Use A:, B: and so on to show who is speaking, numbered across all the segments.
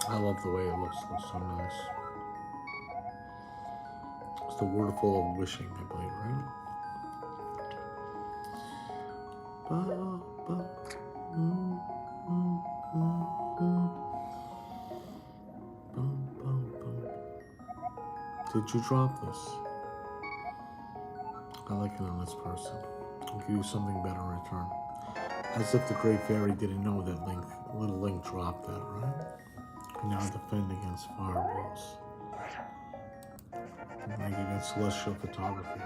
A: I love the way it looks. It looks so nice. It's the word full of wishing, I believe, right? Ba, ba, mm, mm, mm, mm. Bum, bum, bum. Did you drop this? I like it on this person. I'll give you something better in return. As if the great fairy didn't know that little Link dropped that, right? Can now defend against fireballs. Like against celestial photography.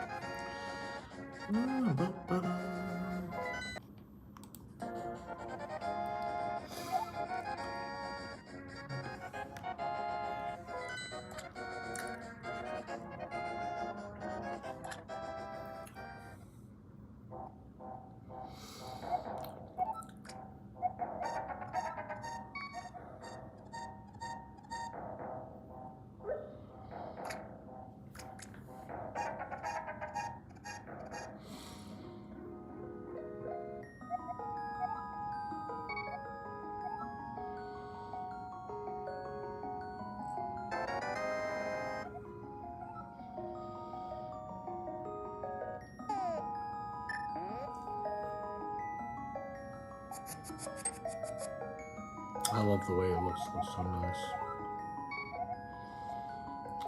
A: I love the way it looks. It looks so nice.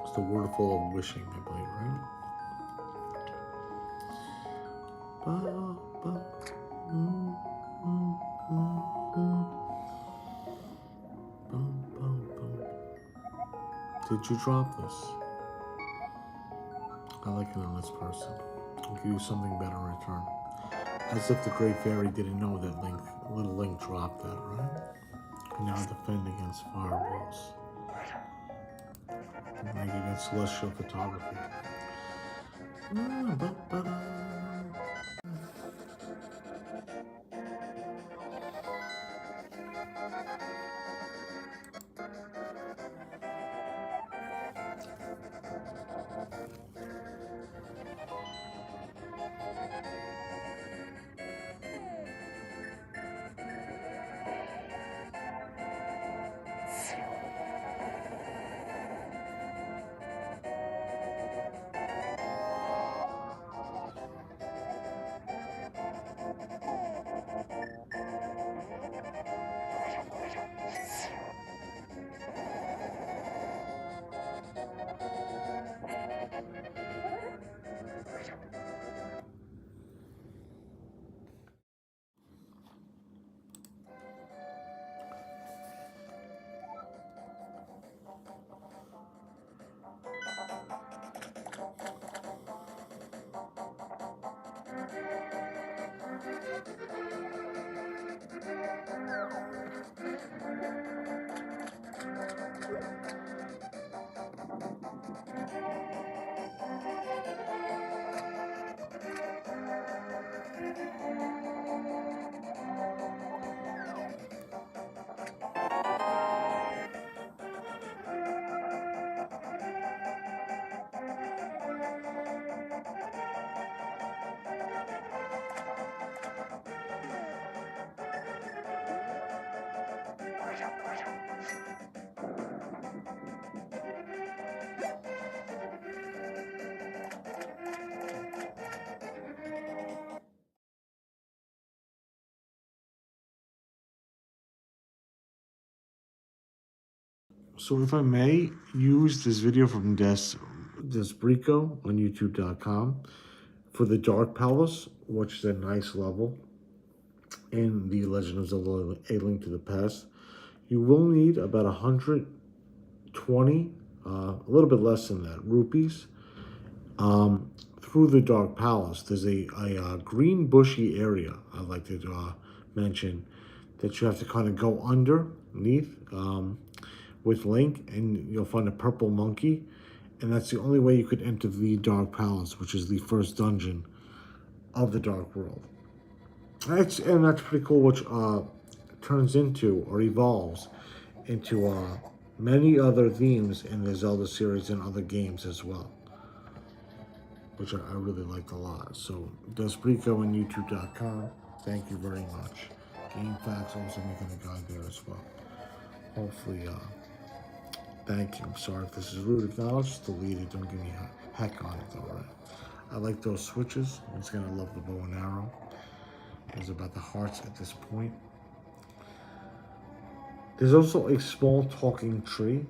A: It's the word full of wishing, I believe, right? Ba, ba, mm, mm, mm, mm. Bum, bum, bum. Did you drop this? I like it on this person. I'll give you something better in return. As if the great fairy didn't know that little Link dropped that, right? Can now defend against fireballs. Like against celestial photography. So if I may, use this video from Debresko on YouTube.com for the Dark Palace, which is a nice level. in The Legend of Zelda: A Link to the Past. You will need about 120, a little bit less than that, rupees. Through the Dark Palace, there's a green bushy area I'd like to mention that you have to kind of go underneath with Link, and you'll find a purple monkey, and that's the only way you could enter the Dark Palace, which is the first dungeon of the Dark World. That's pretty cool, which turns into or evolves into many other themes in the Zelda series and other games as well, which I really liked a lot. So, Debresko and YouTube.com, thank you very much. Game Facts also making a guide there as well. Hopefully, thank you. I'm sorry if this is rude. If not, I'll just delete it. Don't give me heck on it, alright? I like those switches. Once again, I love the bow and arrow. It's about the hearts at this point. There's also a small talking tree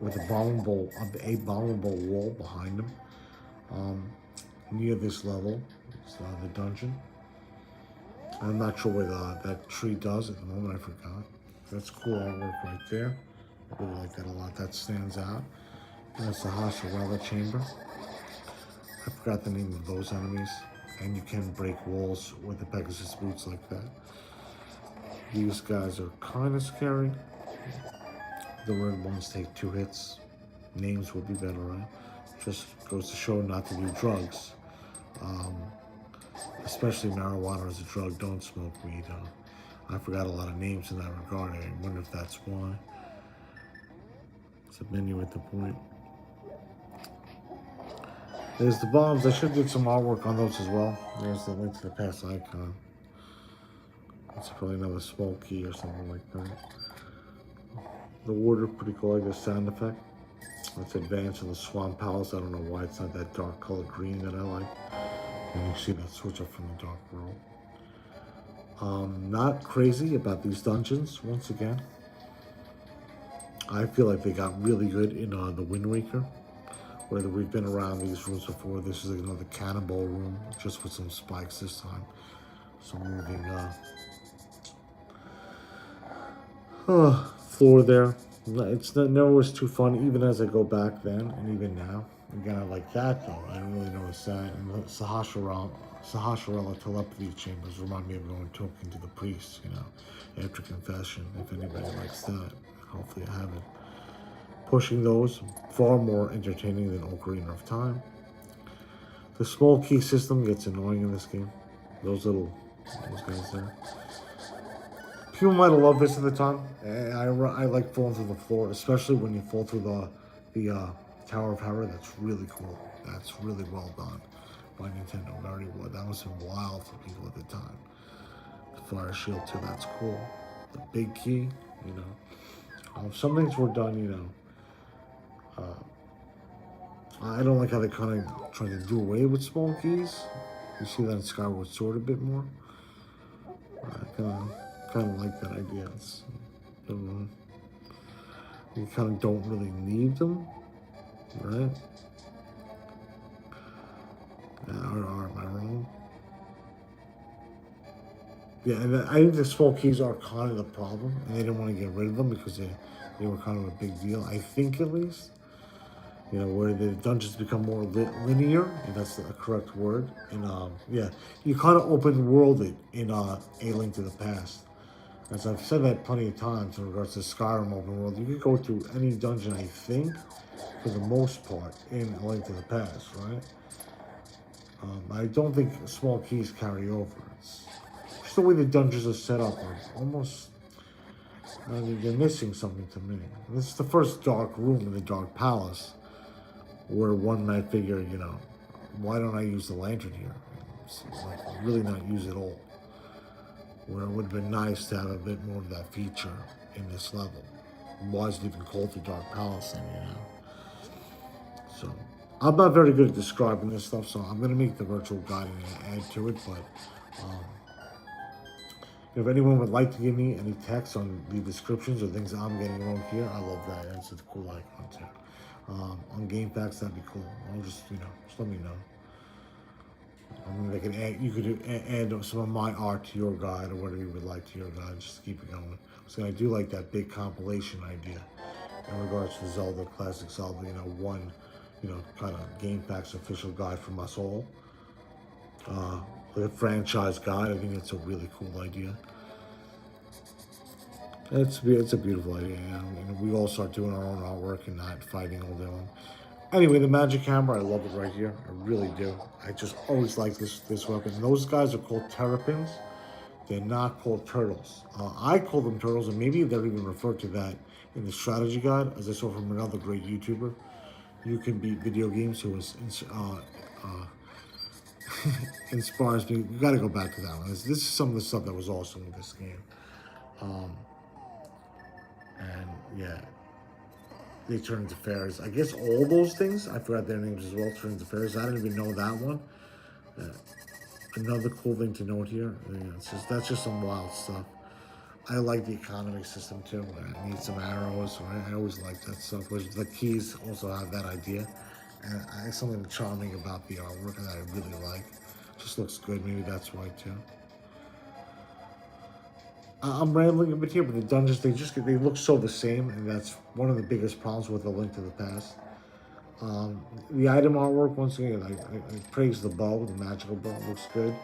A: with a abominable wall behind them. Near this level, it's the dungeon. I'm not sure what that tree does at the moment. I forgot. That's cool artwork right there. I really like that a lot. That stands out. And that's the Hasharella chamber. I forgot the name of those enemies. And you can break walls with the Pegasus boots like that. These guys are kind of scary. The red ones take 2 hits. Names would be better, right? Just goes to show not to do drugs. Especially marijuana as a drug. Don't smoke weed. I forgot a lot of names in that regard. I wonder if that's why. It's a menu at the point. There's the bombs. I should do some artwork on those as well. There's the Link to the Past icon. That's probably another smoke key or something like that. The water, pretty cool. I like the sound effect. Let's advance in the Swamp Palace. I don't know why it's not that dark colored green that I like. And you see that switch up from the Dark World. Not crazy about these dungeons, once again. I feel like they got really good in the Wind Waker. Whether we've been around these rooms before, this is another cannonball room, just with some spikes this time. Some moving floor there. It's never was too fun, even as I go back then, and even now. Again, I like that though. I didn't really notice that. And the Sahasrara telepathy chambers remind me of going talking to the priest, after confession. If anybody likes that, hopefully I have it. Pushing those, far more entertaining than Ocarina of Time. The small key system gets annoying in this game. Those guys there. People might have loved this at the time. I like falling through the floor, especially when you fall through the Tower of Hera. That's really cool. That's really well done by Nintendo. Very well. That must have been wild for people at the time. The Fire Shield too. That's cool. The big key. Some things were done. I don't like how they kind of try to do away with small keys. You see that in Skyward Sword a bit more. I kind of like that idea. You kind of don't really need them, right? Or am I wrong? Yeah, and I think the small keys are kind of the problem, and they didn't want to get rid of them because they were kind of a big deal. I think at least. Where the dungeons become more linear, if that's the correct word. And you kind of open world it in A Link to the Past. As I've said that plenty of times in regards to Skyrim open world, you could go to any dungeon, I think, for the most part, in A Link to the Past, right? I don't think small keys carry over. It's just the way the dungeons are set up are almost, they're missing something to me. This is the first dark room in the Dark Palace, where one might figure, why don't I use the lantern here? Really not use it all. Where it would have been nice to have a bit more of that feature in this level. Why is it even called the Dark Palace then, So, I'm not very good at describing this stuff, so I'm going to make the virtual guide and add to it, but if anyone would like to give me any text on the descriptions or things I'm getting wrong here, I love that. That's a cool icon too. On Game Facts, that'd be cool. I'll just let me know. I mean, they could add, you could add some of my art to your guide or whatever you would like to your guide. Just keep it going. So I do like that big compilation idea in regards to Zelda, classic Zelda. You know, one, kind of Game Pack's official guide from us all. Like a franchise guide. I think it's a really cool idea. It's a beautiful idea. And we all start doing our own artwork and not fighting all day long. Anyway, the magic hammer, I love it right here. I really do. I just always like this weapon. And those guys are called terrapins. They're not called turtles. I call them turtles, and maybe they're even referred to that in the strategy guide, as I saw from another great YouTuber. You Can Beat Video Games, who inspires me. You got to go back to that one. This is some of the stuff that was awesome with this game. And yeah, they turn into fairies. I guess all those things, I forgot their names as well, turn into fairies. I didn't even know that one. Another cool thing to note here, that's just some wild stuff. I like the economy system too. I need some arrows. Right? I always like that stuff. Which the keys also have that idea, and it's something charming about the artwork that I really like. Just looks good. Maybe that's why too. I'm rambling a bit here, but the dungeons they look so the same, and that's one of the biggest problems with A Link to the Past. The item artwork, once again, I praise the bow, the magical bow. It looks good.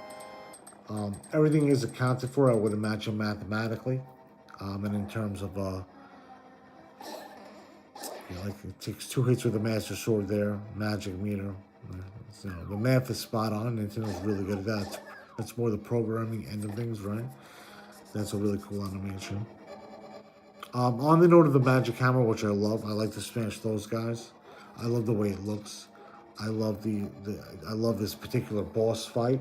A: Everything is accounted for, I would imagine, mathematically. And in terms of, like it takes 2 hits with the Master Sword there, magic meter. So the math is spot on. Nintendo's really good at that. That's more the programming end of things, right? That's a really cool animation. On the note of the magic hammer, which I love, I like to smash those guys. I love the way it looks. I love I love this particular boss fight.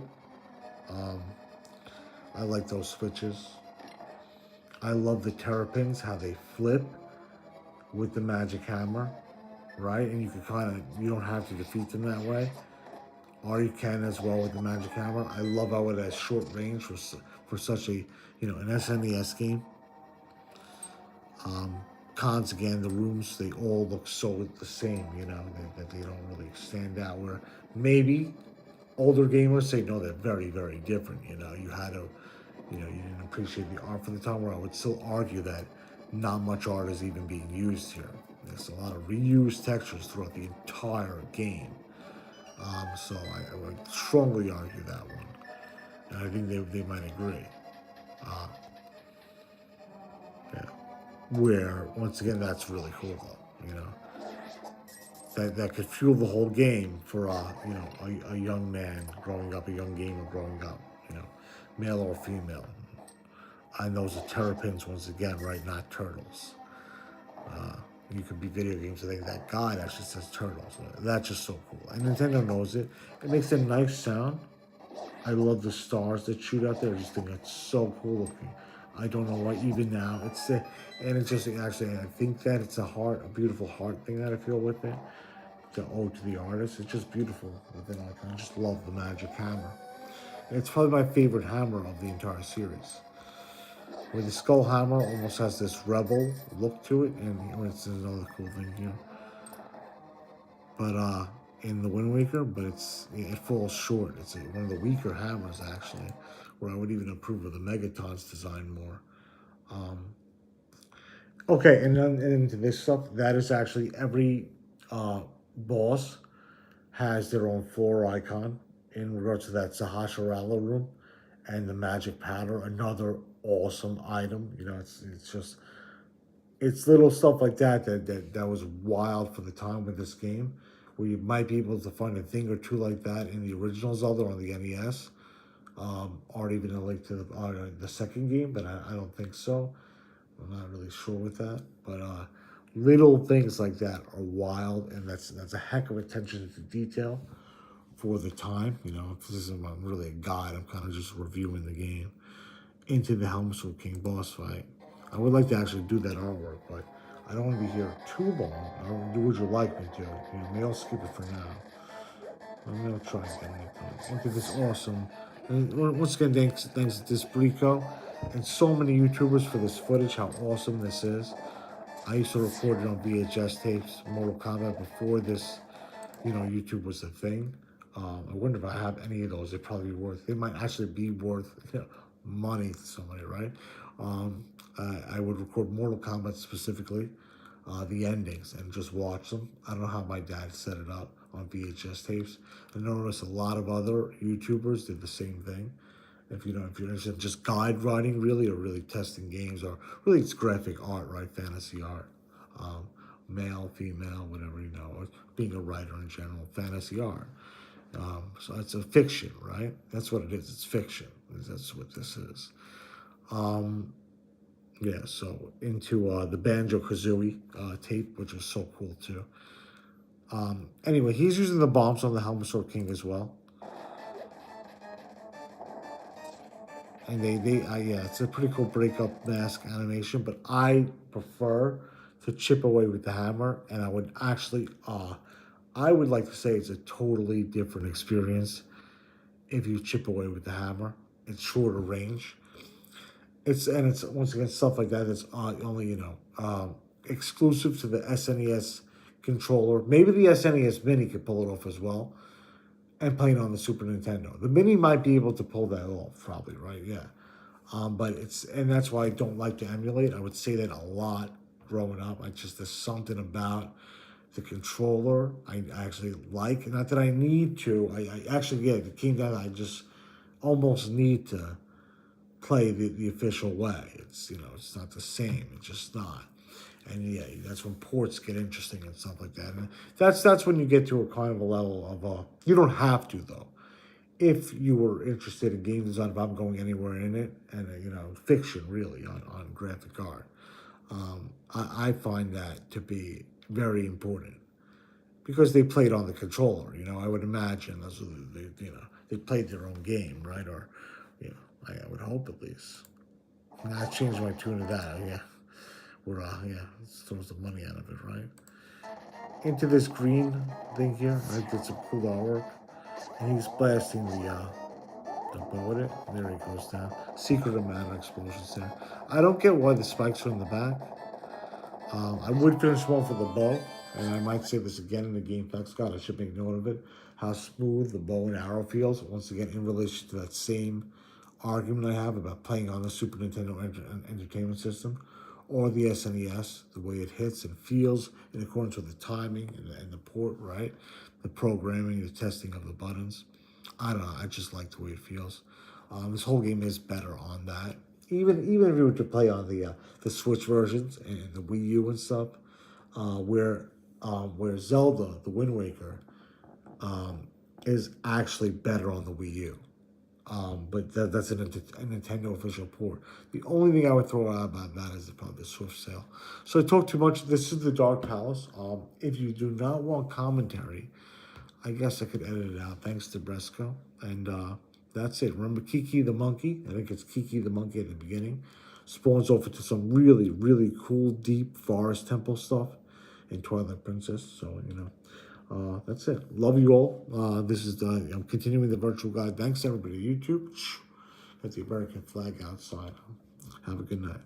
A: I like those switches. I love the terrapins, how they flip with the magic hammer, right? And you can you don't have to defeat them that way. Or you can as well with the magic hammer. I love how it has short range for such a, an SNES game. Cons, again, the rooms, they all look so the same, that they don't really stand out. Where maybe older gamers say, no, they're very, very different. You had to, you didn't appreciate the art for the time, where I would still argue that not much art is even being used here. There's a lot of reused textures throughout the entire game. So I would strongly argue that one. And I think they might agree. Yeah. Where, once again, that's really cool, though, that could fuel the whole game for, a young man growing up, a young gamer growing up, male or female. And those are terrapins, once again, right? Not turtles. You could be video games. I think that guide actually says turtles. That's just so cool. And Nintendo knows it. It makes a nice sound. I love the stars that shoot out there. I just think it's so cool looking. I don't know why even now and it's just actually, I think that it's a beautiful heart thing that I feel with it. The ode to the artist. It's just beautiful with it. I just love the magic hammer. And it's probably my favorite hammer of the entire series. Where the skull hammer almost has this rebel look to it, and it's another cool thing here. But in the Wind Waker, but it falls short. It's one of the weaker hammers actually, where I would even approve of the Megaton's design more. Okay, and then into this stuff, that is actually every boss has their own floor icon in regards to that Sahasrara room and the magic powder, another awesome item. It's little stuff like that was wild for the time with this game, where you might be able to find a thing or two like that in the original Zelda on the NES, or even a Link to the second game, but I don't think so. I'm not really sure with that, but little things like that are wild, and that's a heck of attention to detail for the time. If this isn't really a guide, I'm kind of just reviewing the game. Into the Helmsword King boss fight. I would like to actually do that artwork, but I don't want to be here too long. I don't do what you like me to. Maybe I'll skip it for now. I'm gonna try again. Into this awesome. And once again, thanks to Debresko and so many YouTubers for this footage. How awesome this is. I used to record it on VHS tapes, Mortal Kombat, before this, YouTube was a thing. I wonder if I have any of those. They'd probably be worth. They might actually be worth money to somebody, right? I would record Mortal Kombat specifically, the endings, and just watch them. I don't know how my dad set it up on VHS tapes. I noticed a lot of other YouTubers did the same thing. If you're interested in just guide writing, really, or really testing games, or really it's graphic art, right? Fantasy art, male, female, whatever, or being a writer in general, fantasy art. So it's a fiction, right? That's what it is. It's fiction. That's what this is. Yeah, so into the Banjo Kazooie tape, which was so cool too. Anyway, he's using the bombs on the Helmet Sword King as well. And yeah, it's a pretty cool breakup mask animation, but I prefer to chip away with the hammer, and I would actually, I would like to say it's a totally different experience if you chip away with the hammer. It's shorter range. It's once again stuff like that that's only exclusive to the SNES controller. Maybe the SNES Mini could pull it off as well, and playing on the Super Nintendo. The Mini might be able to pull that off, probably, right? Yeah. But that's why I don't like to emulate. I would say that a lot growing up. There's something about the controller I actually like. Not that I need to. I actually, yeah, it came down, I just almost need to play the official way. It's not the same. It's just not. And yeah, that's when ports get interesting and stuff like that. And that's when you get to a kind of a level of you don't have to though. If you were interested in game design, if I'm going anywhere in it, and fiction really on graphic art, I find that to be very important because they played on the controller. I would imagine that's what they played their own game, right? Or I would hope at least. And I changed my tune to that. Yeah, it throws the money out of it, right? Into this green thing here, I did some cool artwork, and he's blasting the bow with it. There he goes down. Secret amount of explosions there. I don't get why the spikes are in the back. I would finish one for the bow, and I might say this again in the game text. God, I should make note of it. How smooth the bow and arrow feels. Once again, in relation to that same argument I have about playing on the Super Nintendo Entertainment System or the SNES, the way it hits and feels in accordance with the timing and the port, right? The programming, the testing of the buttons. I don't know. I just like the way it feels. This whole game is better on that. Even if you were to play on the Switch versions and the Wii U and stuff, where Zelda, the Wind Waker, is actually better on the Wii U. But that's a Nintendo official port. The only thing I would throw out about that is probably the Swift sale. So I talked too much. This is the Dark Palace. If you do not want commentary, I guess I could edit it out. Thanks to Debresko. And that's it. Remember Kiki the monkey? I think it's Kiki the monkey at the beginning. Spawns off into some really, really cool, deep forest temple stuff in Twilight Princess. So, that's it. Love you all. This is I'm continuing the virtual guide. Thanks everybody. YouTube. Got the American flag outside. Have a good night.